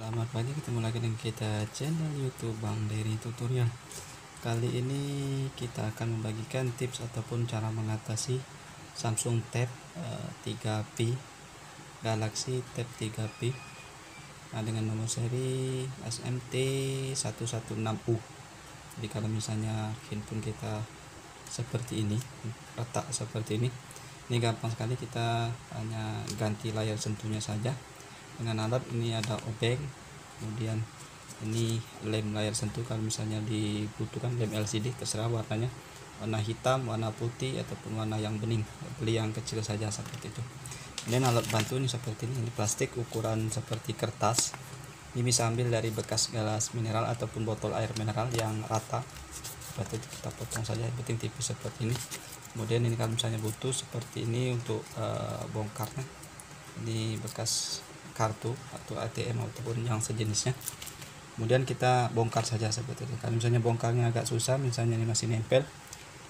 Selamat pagi, ketemu lagi dengan kita channel YouTube Bang Dery Tutorial. Kali ini kita akan membagikan tips ataupun cara mengatasi Samsung Tab 3P Galaxy Tab 3P dengan nomor seri SMT116U. Jadi kalau misalnya handphone kita seperti ini, retak seperti ini gampang sekali. Kita hanya ganti layar sentuhnya saja dengan alat ini. Ada obeng, kemudian ini lem layar sentuh. Kalau misalnya dibutuhkan lem LCD, terserah warnanya, warna hitam, warna putih, ataupun warna yang bening, beli yang kecil saja seperti itu. Kemudian alat bantu ini seperti ini plastik ukuran seperti kertas. Ini bisa ambil dari bekas gelas mineral ataupun botol air mineral yang rata, seperti itu kita potong saja, yang penting tipis seperti ini. Kemudian ini kalau misalnya butuh seperti ini untuk bongkarnya, ini bekas kartu atau ATM ataupun yang sejenisnya. Kemudian kita bongkar saja seperti itu. Kalau misalnya bongkarnya agak susah, misalnya ini masih nempel,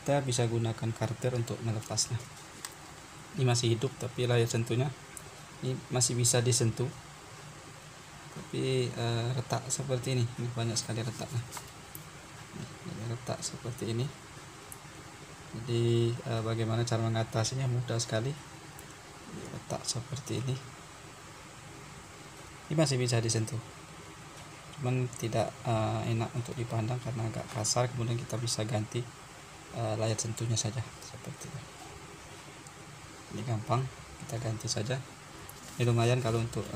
kita bisa gunakan karter untuk melepasnya. Ini masih hidup tapi layar sentuhnya ini masih bisa disentuh, tapi retak seperti ini banyak sekali retaknya. Ini retak seperti ini. Jadi bagaimana cara mengatasinya? Mudah sekali. Retak seperti ini masih bisa disentuh, cuman tidak enak untuk dipandang karena agak kasar. Kemudian kita bisa ganti layar sentuhnya saja seperti itu. Ini gampang, kita ganti saja. Ini lumayan kalau untuk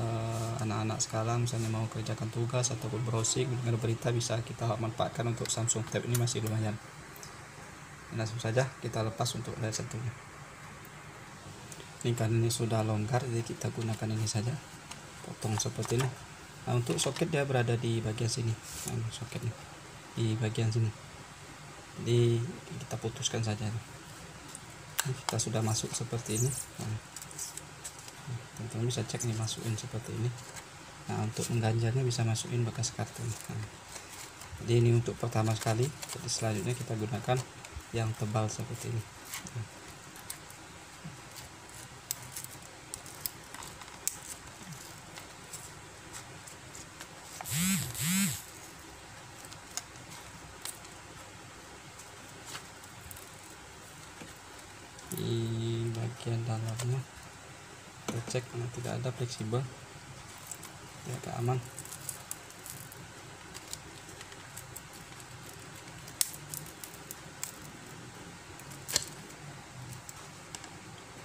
anak-anak sekarang misalnya mau kerjakan tugas ataupun browsing dengan berita, bisa kita manfaatkan untuk Samsung Tab ini, masih lumayan. Langsung saja kita lepas untuk layar sentuhnya. Ini karena ini sudah longgar, jadi kita gunakan ini saja, potong seperti ini. Nah, untuk soket dia berada di bagian sini. Nah, soketnya di bagian sini, jadi kita putuskan saja. Nah, kita sudah masuk seperti ini. Nah, teman-teman bisa cek nih, masukin seperti ini. Nah, untuk mengganjalnya bisa masukin bekas kartu. Nah, jadi ini untuk pertama sekali. Jadi selanjutnya kita gunakan yang tebal seperti ini. Nah, di bagian dalamnya kita cek tidak ada fleksibel, ya, agak aman.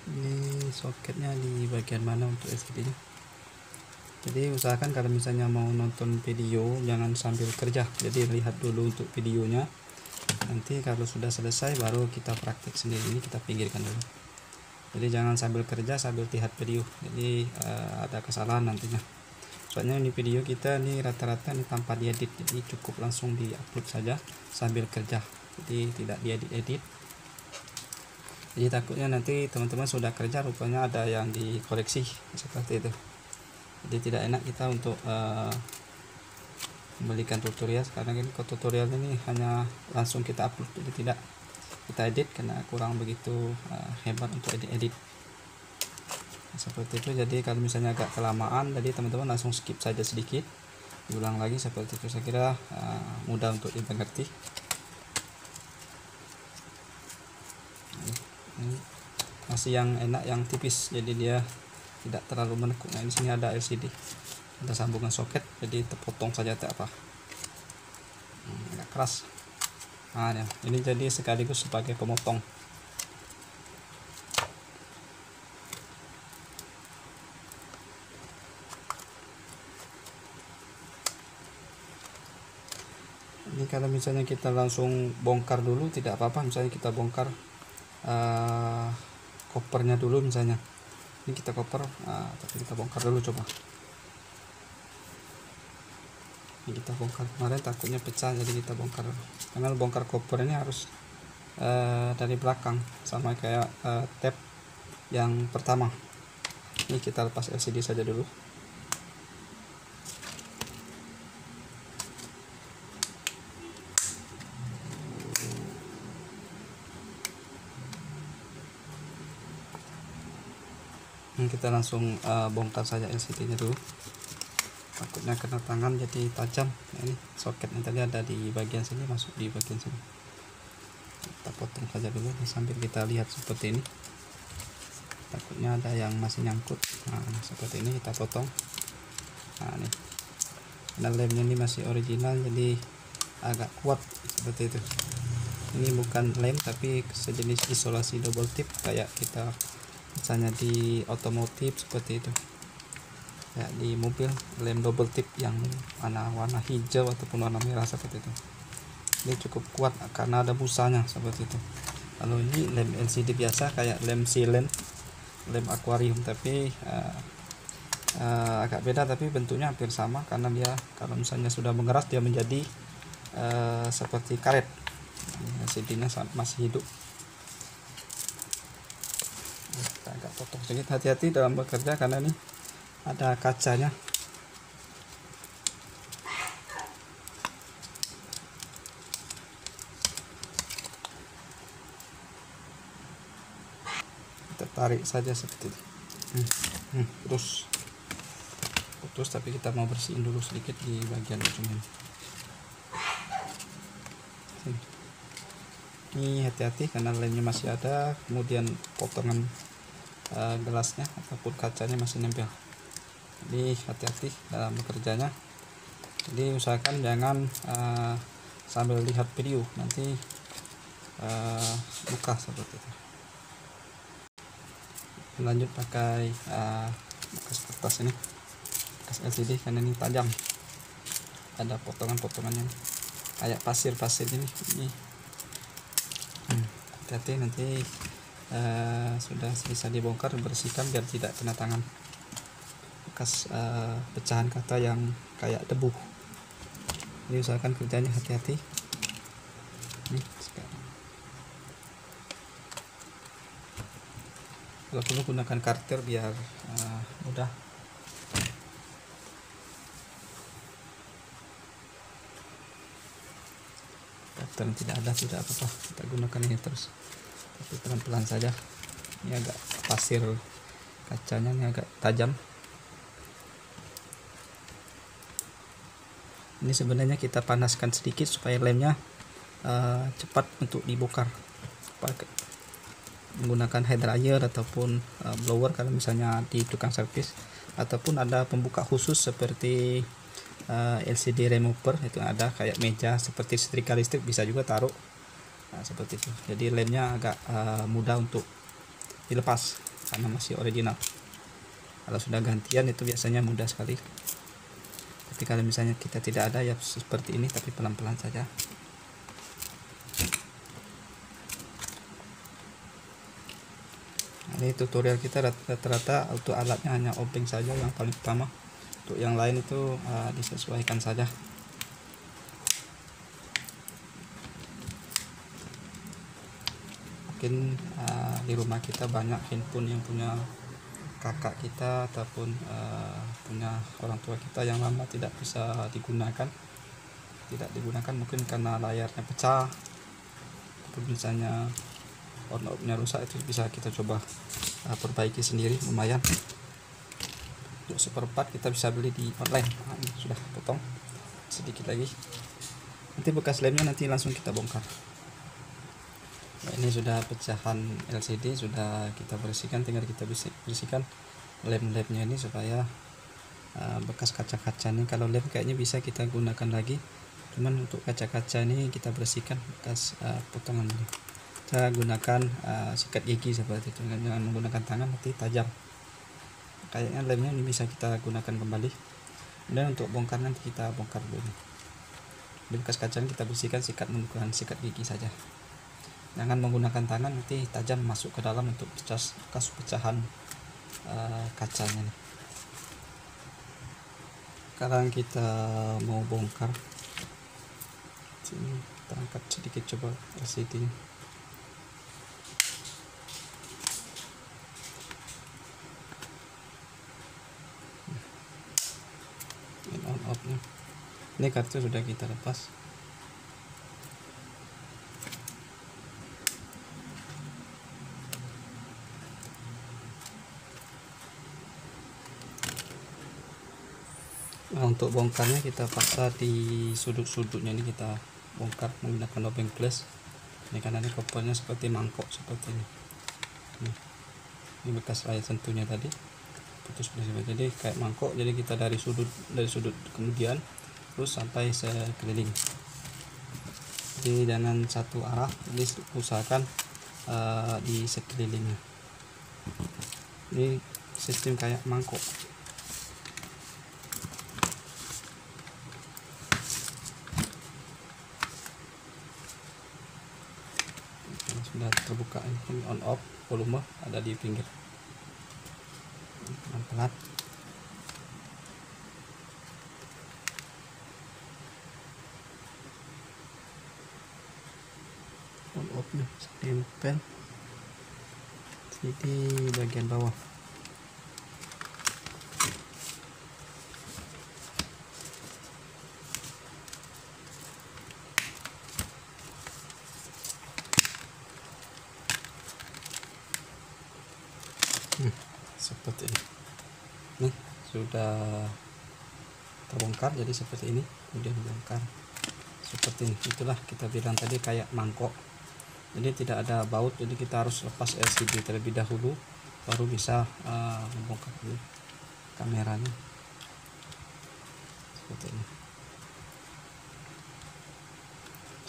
Ini soketnya di bagian mana untuk LCD nya. Jadi usahakan kalau misalnya mau nonton video jangan sambil kerja, jadi lihat dulu untuk videonya, nanti kalau sudah selesai baru kita praktik sendiri. Ini kita pinggirkan dulu, jadi jangan sambil kerja sambil lihat video, jadi ada kesalahan nantinya. Soalnya ini video kita ini rata-rata ini tanpa diedit, jadi cukup langsung diupload saja sambil kerja, jadi tidak diedit-edit. Jadi takutnya nanti teman-teman sudah kerja rupanya ada yang dikoreksi seperti itu. Jadi tidak enak kita untuk memberikan tutorial, karena ini tutorial ini hanya langsung kita upload, jadi tidak kita edit karena kurang begitu hebat untuk edit seperti itu. Jadi kalau misalnya agak kelamaan, jadi teman-teman langsung skip saja sedikit, diulang lagi seperti itu. Saya kira mudah untuk dimengerti. Ini masih yang enak yang tipis, jadi dia tidak terlalu menekuk. Nah, di sini ada LCD, ada sambungan soket, jadi terpotong saja, tak apa. Agak keras. Nah, ya, ini jadi sekaligus sebagai pemotong. Ini kalau misalnya kita langsung bongkar dulu tidak apa-apa, misalnya kita bongkar kopernya dulu misalnya. Ini kita koper, tapi kita bongkar dulu coba. Ini kita bongkar, kemarin takutnya pecah, jadi kita bongkar. Karena bongkar koper ini harus dari belakang, sama kayak tab yang pertama. Ini kita lepas LCD saja dulu. Kita langsung bongkar saja LCD nya dulu, takut takutnya kena tangan jadi tajam. Nah, ini soketnya tadi ada di bagian sini, masuk di bagian sini. Kita potong saja dulu sambil kita lihat seperti ini. Takutnya ada yang masih nyangkut. Nah, seperti ini kita potong. Nah, ini karena lemnya ini masih original jadi agak kuat seperti itu. Ini bukan lem tapi sejenis isolasi double tip kayak kita misalnya di otomotif seperti itu, ya di mobil lem double tip yang warna hijau ataupun warna merah seperti itu. Ini cukup kuat karena ada busanya seperti itu. Kalau ini lem LCD biasa kayak lem silen, lem akuarium, tapi agak beda tapi bentuknya hampir sama karena dia kalau misalnya sudah mengeras dia menjadi seperti karet. LCD-nya masih hidup. Kita agak potong sedikit, hati-hati dalam bekerja karena ini ada kacanya. Kita tarik saja seperti itu. Putus, tapi kita mau bersihin dulu sedikit di bagian ujung ini. Ini hati-hati karena lemnya masih ada, kemudian potongan gelasnya ataupun kacanya masih nempel. Jadi hati-hati dalam bekerjanya. Jadi usahakan jangan sambil lihat video nanti buka seperti itu. Lanjut pakai bekas kertas ini, bekas LCD karena ini tajam, ada potongan-potongannya kayak pasir-pasir ini. Hati-hati nanti sudah bisa dibongkar, bersihkan biar tidak kena tangan. Bekas pecahan kaca yang kayak debu. Jadi usahakan kerjanya hati-hati. Kalau perlu gunakan karter biar mudah. Karter tidak ada tidak apa-apa, kita gunakan ini terus, tapi pelan-pelan saja. Ini agak pasir kacanya, ini agak tajam. Ini sebenarnya kita panaskan sedikit supaya lemnya cepat untuk dibongkar. Menggunakan hair dryer ataupun blower kalau misalnya di tukang servis, ataupun ada pembuka khusus seperti LCD remover, itu ada kayak meja seperti setrika listrik, bisa juga taruh. Nah, seperti itu. Jadi lemnya agak mudah untuk dilepas karena masih original. Kalau sudah gantian itu biasanya mudah sekali. Tapi kalau misalnya kita tidak ada ya seperti ini, tapi pelan-pelan saja. Ini tutorial kita rata-rata untuk alatnya hanya obeng saja yang paling utama. Untuk yang lain itu disesuaikan saja. Mungkin di rumah kita banyak handphone yang punya kakak kita ataupun punya orang tua kita yang lama tidak bisa digunakan. Mungkin karena layarnya pecah, ataupun misalnya on-off-nya rusak, itu bisa kita coba perbaiki sendiri, lumayan. Untuk seperempat kita bisa beli di online. Nah, ini sudah potong sedikit lagi, nanti bekas lemnya nanti langsung kita bongkar. Nah, ini sudah pecahan LCD sudah kita bersihkan, tinggal kita bersihkan lem-lemnya ini supaya bekas kaca-kaca ini, kalau lem kayaknya bisa kita gunakan lagi, cuman untuk kaca-kaca ini kita bersihkan bekas potongan ini. Kita gunakan sikat gigi seperti itu, jangan menggunakan tangan, nanti tajam. Kayaknya lemnya ini bisa kita gunakan kembali. Dan untuk bongkar nanti kita bongkar dulu. Di bekas kacanya kita bersihkan menggunakan sikat gigi saja. Jangan menggunakan tangan, nanti tajam masuk ke dalam untuk bekas pecahan kacanya. Sekarang kita mau bongkar. Sini kita angkat sedikit coba LCD. On-off-nya. Ini kartu sudah kita lepas. Nah, untuk bongkarnya kita paksa di sudut-sudutnya ini, kita bongkar menggunakan lubang flash ini karena ini kopernya seperti mangkok seperti ini. Ini bekas layar sentuhnya tadi putus jadi kayak mangkok, jadi kita dari sudut kemudian terus sampai sekeliling, jadi jangan satu arah, jadi usahakan di sekelilingnya. Ini sistem kayak mangkok. Sudah terbuka, ini on off, volume ada di pinggir, pelan-pelan. On off nya tempel di bagian bawah. Seperti ini. Nih sudah terbongkar jadi seperti ini, kemudian bongkar seperti ini. Itulah kita bilang tadi kayak mangkok, jadi tidak ada baut, jadi kita harus lepas LCD terlebih dahulu baru bisa membongkar dulu kameranya seperti ini.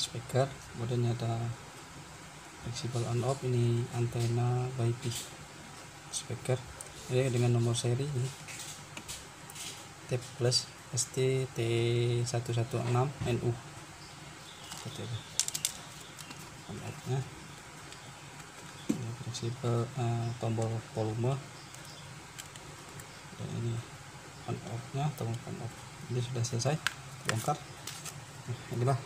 Speaker, kemudian ada fleksibel on off, ini antena WiFi speaker. Jadi dengan nomor seri ini T plus ST T116NU seperti itu. Ini fleksibel tombol volume, dan ini on off nya, tombol on off. Ini sudah selesai bongkar. Nah, inilah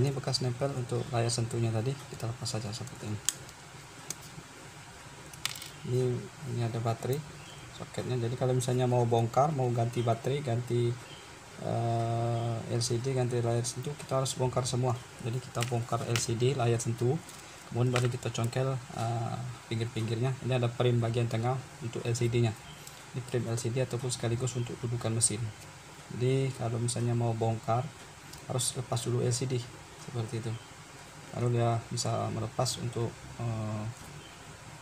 ini bekas nempel untuk layar sentuhnya tadi, kita lepas saja seperti ini. Ini ada baterai soketnya, jadi kalau misalnya mau bongkar, mau ganti baterai, ganti LCD, ganti layar sentuh, kita harus bongkar semua. Jadi kita bongkar LCD, layar sentuh, kemudian baru kita congkel pinggir-pinggirnya. Ini ada frame bagian tengah untuk LCD nya, ini frame LCD ataupun sekaligus untuk dudukan mesin. Jadi kalau misalnya mau bongkar harus lepas dulu LCD seperti itu, lalu dia bisa melepas untuk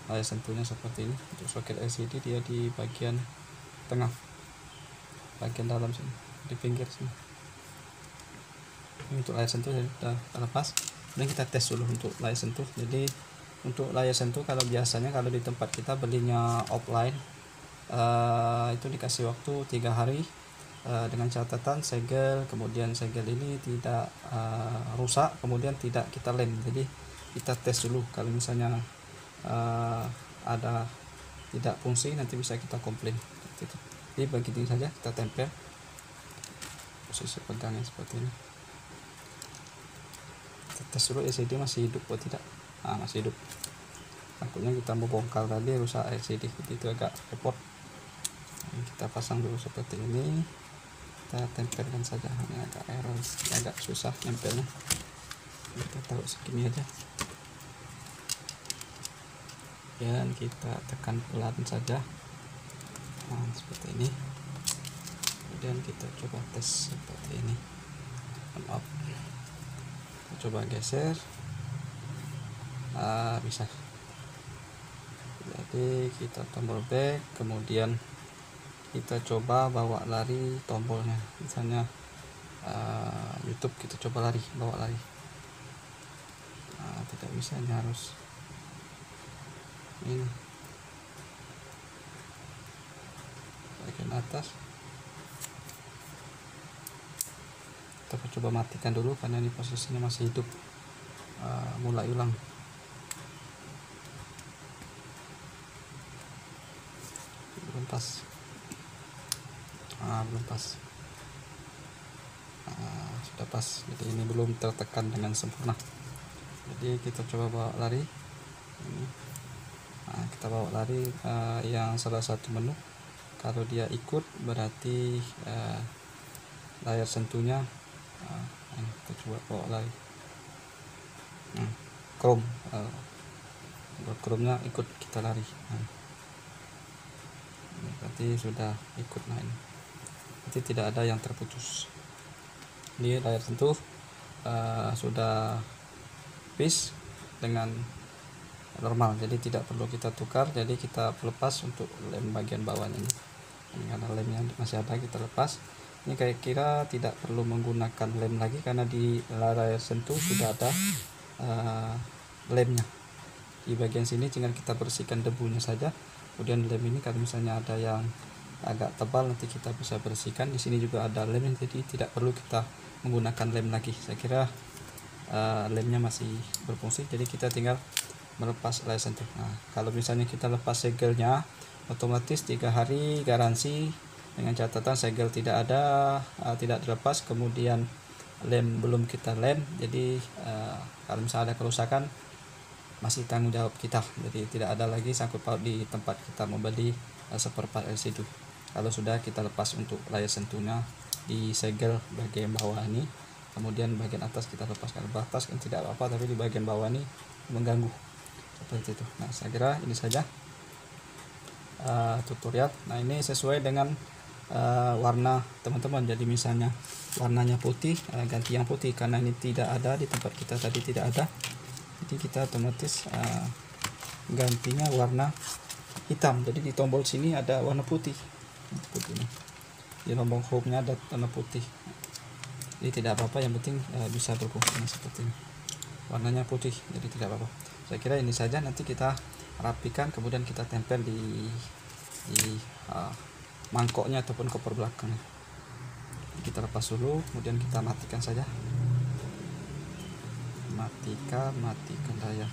layar sentuhnya seperti ini. Untuk soket LCD dia di bagian tengah, bagian dalam sini, di pinggir sini. Ini untuk layar sentuh sudah terlepas. Dan kita tes dulu untuk layar sentuh. Jadi untuk layar sentuh, kalau biasanya kalau di tempat kita belinya offline, itu dikasih waktu 3 hari dengan catatan segel, kemudian segel ini tidak rusak, kemudian tidak kita lem. Jadi kita tes dulu, kalau misalnya ada tidak fungsi, nanti bisa kita komplain. Jadi begitu saja, kita tempel posisi pegangnya seperti ini. Kita tes dulu LCD masih hidup atau tidak. Masih hidup. Takutnya kita mau bongkar tadi rusak LCD, itu agak repot. Kita pasang dulu seperti ini, kita tempelkan saja. Ini agak error, agak susah nempelnya. Kita taruh segini aja, dan kita tekan pelan saja, seperti ini. Kemudian kita coba tes seperti ini, on off. Kita coba geser, bisa. Jadi kita tombol back, kemudian kita coba bawa lari tombolnya, misalnya YouTube, kita coba bawa lari. Tidak bisa, ini harus ini bagian atas. Kita coba matikan dulu karena ini posisinya masih hidup. Mulai ulang. Belum pas. Belum pas. Sudah pas. Jadi ini belum tertekan dengan sempurna. Jadi kita coba bawa lari. Ini. Kita bawa lari yang salah satu menu. Kalau dia ikut berarti layar sentuhnya kita coba bawa lari. Chrome, Chrome-nya ikut kita lari. Ini berarti sudah ikut. Nah, ini nanti tidak ada yang terputus. Ini layar sentuh sudah fix dengan normal, jadi tidak perlu kita tukar. Jadi kita lepas untuk lem bagian bawahnya ini karena lemnya masih ada, kita lepas. Ini kayak kira tidak perlu menggunakan lem lagi karena di layar sentuh sudah ada lemnya. Di bagian sini tinggal kita bersihkan debunya saja. Kemudian lem ini kalau misalnya ada yang agak tebal nanti kita bisa bersihkan. Di sini juga ada lem, jadi tidak perlu kita menggunakan lem lagi. Saya kira lemnya masih berfungsi, jadi kita tinggal melepas layar sentuh. Nah, kalau misalnya kita lepas segelnya, otomatis 3 hari garansi dengan catatan segel tidak ada, tidak dilepas, kemudian lem belum kita lem. Jadi kalau misalnya ada kerusakan masih tanggung jawab kita, jadi tidak ada lagi sangkut paut di tempat kita membeli spare part LCD. Kalau sudah kita lepas untuk layar sentuhnya di segel bagian bawah ini, kemudian bagian atas kita lepaskan. Batas kan tidak apa-apa, tapi di bagian bawah ini mengganggu seperti itu. Nah, saya kira ini saja tutorial. Nah, ini sesuai dengan warna teman-teman. Jadi misalnya warnanya putih, ganti yang putih karena ini tidak ada di tempat kita tadi, tidak ada. Jadi kita otomatis gantinya warna hitam. Jadi di tombol sini ada warna putih ini. Di tombol home-nya ada warna putih. Jadi tidak apa-apa, yang penting bisa berfungsi seperti ini. Warnanya putih, jadi tidak apa-apa. Saya kira ini saja. Nanti kita rapikan, kemudian kita tempel di mangkoknya ataupun koper belakang. Kita lepas dulu, kemudian kita matikan saja. Matikan layar.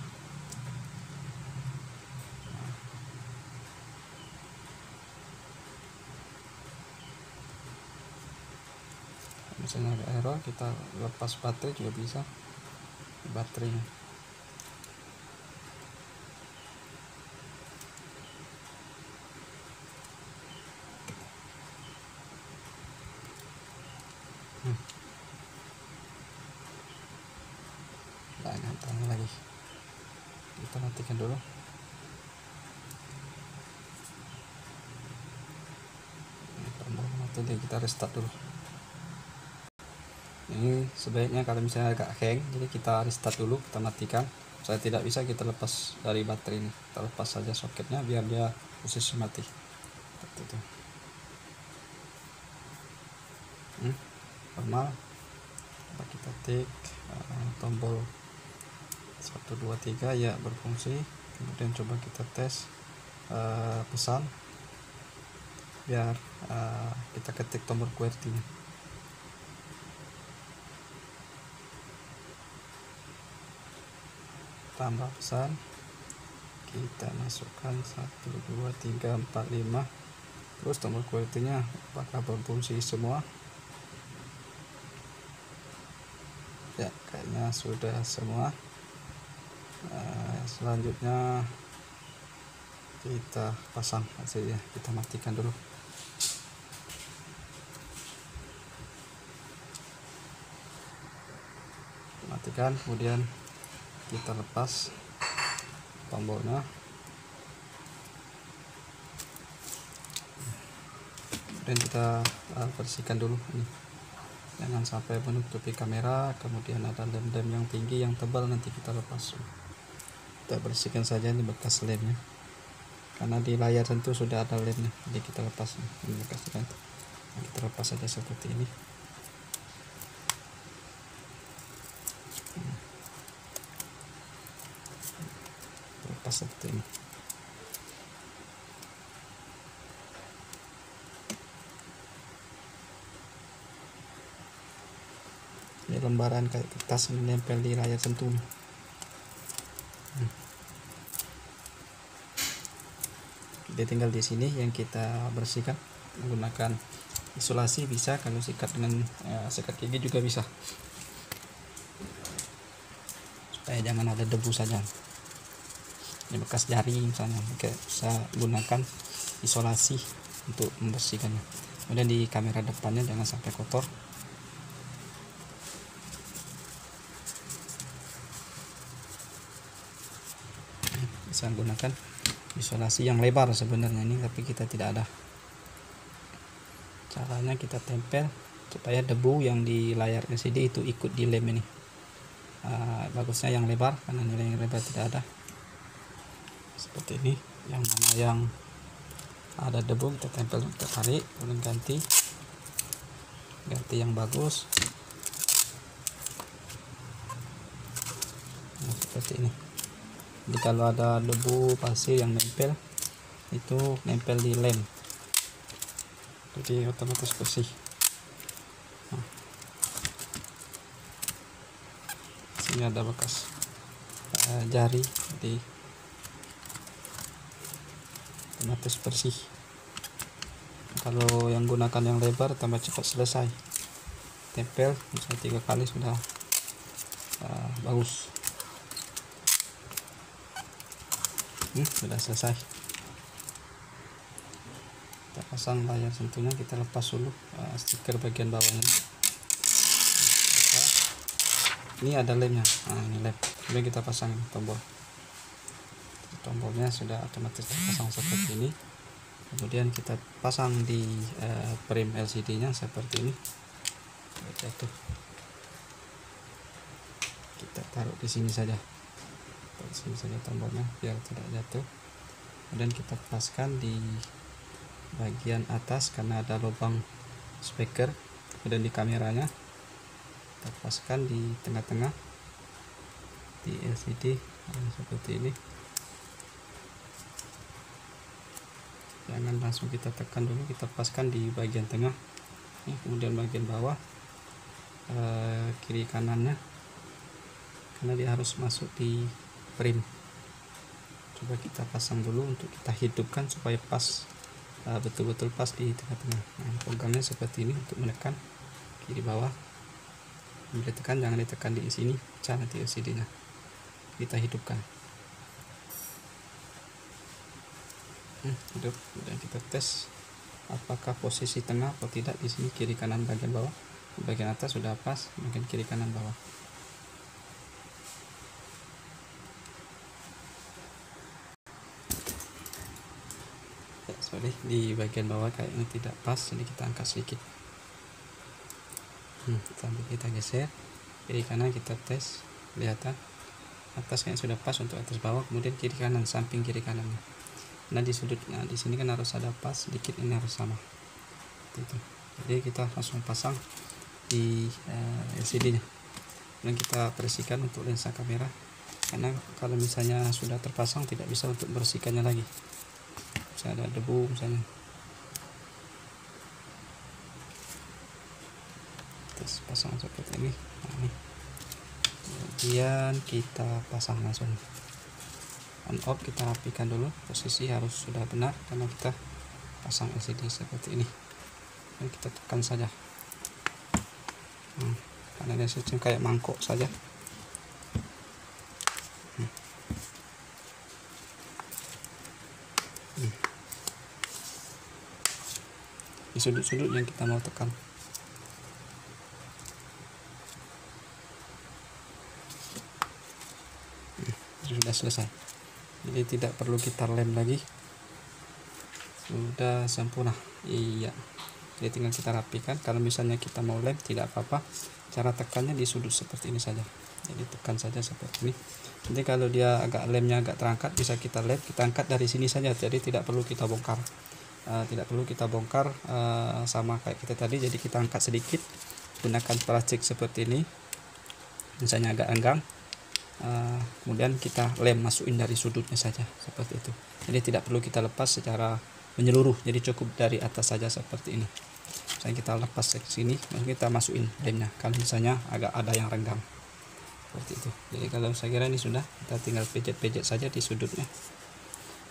Misalnya ada error, kita lepas baterai juga bisa. Baterainya nyantanya lagi, kita matikan dulu. Nanti kita restart dulu. Ini sebaiknya kalau misalnya agak hang, jadi kita restart dulu, kita matikan. Saya tidak bisa kita lepas dari baterai ini, kita lepas saja soketnya biar dia posisi mati seperti itu. Normal. Kita tik tombol 1 2 3 ya, berfungsi. Kemudian coba kita tes pesan, biar kita ketik tombol QWERTY-nya. Tambah pesan, kita masukkan 1 2 3 4 5, terus tombol QWERTY-nya apakah berfungsi semua? Ya, kayaknya sudah semua. Selanjutnya kita pasang hasilnya, kita matikan dulu. Matikan, kemudian kita lepas tombolnya, kemudian kita bersihkan dulu ini, jangan sampai menutupi kamera. Kemudian ada lem-lem yang tinggi yang tebal, nanti kita lepas. Kita bersihkan saja ini bekas lemnya, karena di layar sentuh sudah ada lemnya, jadi kita lepas ini bekas lem. Kita lepas saja seperti ini. Lepas seperti ini. Ini lembaran kayak kertas menempel di layar sentuh. Jadi tinggal di sini yang kita bersihkan menggunakan isolasi bisa, kalau sikat dengan sikat gigi juga bisa, supaya jangan ada debu saja. Ini bekas jari misalnya, bisa gunakan isolasi untuk membersihkannya. Kemudian di kamera depannya jangan sampai kotor. Bisa gunakan isolasi yang lebar sebenarnya ini, tapi kita tidak ada, Caranya kita tempel supaya debu yang di layar LCD itu ikut di lem ini. Bagusnya yang lebar, karena nilai yang lebar tidak ada. Seperti ini. Yang mana yang ada debu kita tempel, kita tarik, kemudian ganti yang bagus. Nah, seperti ini. Jadi kalau ada debu pasir yang nempel, itu nempel di lem, jadi otomatis bersih. Nah, sini ada bekas jari, jadi otomatis bersih. Kalau yang gunakan yang lebar tambah cepat selesai, tempel misalnya 3 kali sudah bagus. Sudah selesai. Kita pasang layar sentuhnya, kita lepas dulu stiker bagian bawahnya. Ini ada lemnya. Nah, ini lem. Kemudian kita pasang tombol. Tombolnya sudah otomatis terpasang seperti ini. Kemudian kita pasang di frame LCD nya seperti ini. Jatuh. Kita taruh di sini saja. Di sini saja tombolnya biar tidak jatuh. Kemudian kita paskan di bagian atas karena ada lubang speaker. Kemudian di kameranya kita paskan di tengah-tengah di LCD seperti ini. Jangan langsung kita tekan dulu, kita paskan di bagian tengah. Kemudian bagian bawah kiri kanannya, karena dia harus masuk di frame. Coba kita pasang dulu untuk kita hidupkan supaya pas, betul-betul pas di tengah-tengah. Nah, pegangnya seperti ini untuk menekan kiri bawah. Ditekan, jangan ditekan di sini, pecah nanti LCD nya. Kita hidupkan. Hidup. Kemudian kita tes apakah posisi tengah atau tidak. Di sini kiri kanan bagian bawah, bagian atas sudah pas, bagian kiri kanan bawah. Sorry, di bagian bawah kayaknya tidak pas, jadi kita angkat sedikit. Sambil kita geser kiri kanan, kita tes, kelihatan atas kayaknya sudah pas untuk atas bawah. Kemudian kiri kanan, samping kiri kanannya. Nah di sudut, nah di sini kan harus ada pas sedikit, ini harus sama. Gitu. Jadi kita langsung pasang di LCD nya. Dan kita bersihkan untuk lensa kamera, karena kalau misalnya sudah terpasang tidak bisa untuk bersihkannya lagi. Ada debu misalnya. Terus pasang seperti ini. Nah, ini. Kemudian kita pasang langsung on off, kita rapikan dulu, posisi harus sudah benar karena kita pasang LCD seperti ini. Dan kita tekan saja. Karena dia sistem kayak mangkok saja. Di sudut-sudut yang kita mau tekan. Sudah selesai, jadi tidak perlu kita lem lagi, sudah sempurna. Iya, jadi tinggal kita rapikan. Kalau misalnya kita mau lem tidak apa-apa, cara tekannya di sudut seperti ini saja, jadi tekan saja seperti ini. Nanti kalau dia agak lemnya agak terangkat, bisa kita lem, kita angkat dari sini saja, jadi tidak perlu kita bongkar. Sama kayak kita tadi, jadi kita angkat sedikit, gunakan plastik seperti ini, misalnya agak renggang, kemudian kita lem, masukin dari sudutnya saja seperti itu. Jadi tidak perlu kita lepas secara menyeluruh, jadi cukup dari atas saja seperti ini. Misalnya kita lepas ke sini, kita masukin lemnya kalau misalnya agak ada yang renggang seperti itu. Jadi kalau saya kira ini sudah, kita tinggal pijat-pijat saja di sudutnya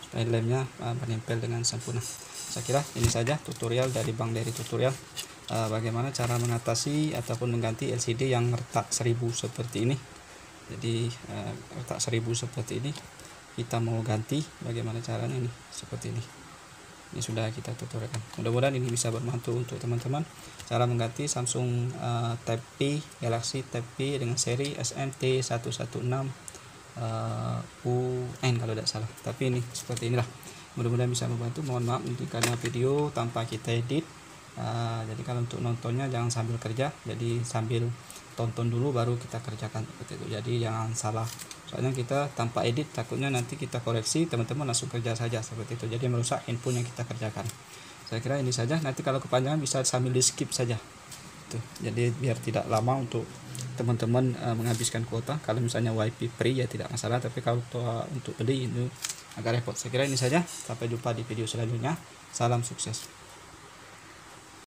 supaya lemnya menempel dengan sempurna. Saya kira ini saja tutorial dari Bang Dery Tutorial, bagaimana cara mengatasi ataupun mengganti LCD yang retak 1000 seperti ini. Jadi retak 1000 seperti ini, kita mau ganti, bagaimana caranya ini seperti ini. Ini sudah kita tutorialkan. Mudah-mudahan ini bisa bermanfaat untuk teman-teman. Cara mengganti Samsung Tab P, Galaxy Tab P dengan seri SMT116 UN kalau tidak salah. Tapi ini seperti inilah. Mudah-mudahan bisa membantu. Mohon maaf jika ada video tanpa kita edit Jadi kalau untuk nontonnya jangan sambil kerja, jadi sambil tonton dulu baru kita kerjakan seperti itu. Jadi jangan salah, soalnya kita tanpa edit takutnya nanti kita koreksi, teman-teman langsung kerja saja seperti itu, jadi merusak input yang kita kerjakan. Saya kira ini saja, nanti kalau kepanjangan bisa sambil di skip saja tuh. Jadi biar tidak lama untuk teman-teman menghabiskan kuota. Kalau misalnya wifi free ya tidak masalah, tapi kalau untuk beli itu agak repot. Saya kira ini saja, sampai jumpa di video selanjutnya. Salam sukses.